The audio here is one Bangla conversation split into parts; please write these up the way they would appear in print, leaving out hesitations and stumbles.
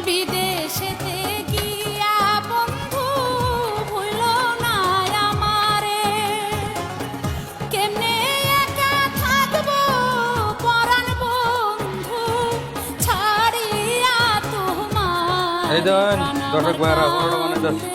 বিদেশেতে গিয়া বন্ধু ভুলো না আমারে, কেমনে একা থাকবো পরাণ বন্ধু ছাড়িয়া তোমার। এই দেন দর্শক ভাইরা বড় মানে যাচ্ছে।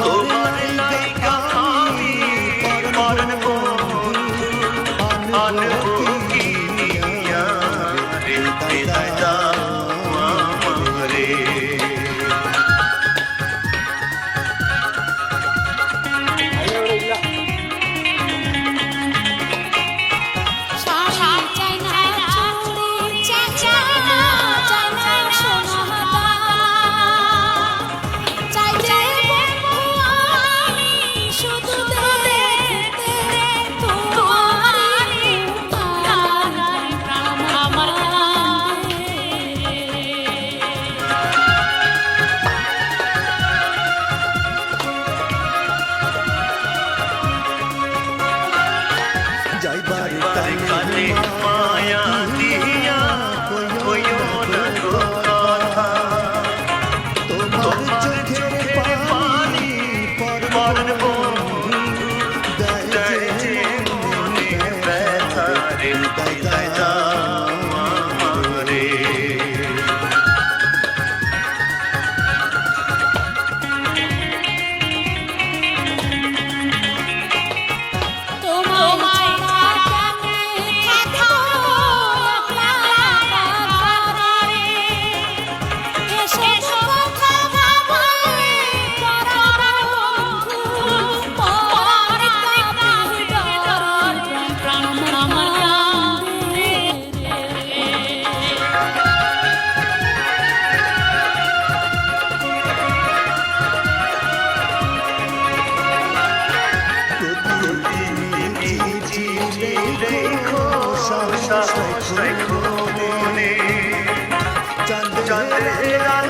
তোমার লাইকা আমি পরাণ বন্ধু আনবো কিনিয়া রে বিদায় দাও আমারে। কানে মায়া দিয়া কইও না কথা, তোমার চোখের পানি পরাণ বন্ধু দেয় যে মনে ব্যথা রে বিদায় দাও আমারে। চাঁদের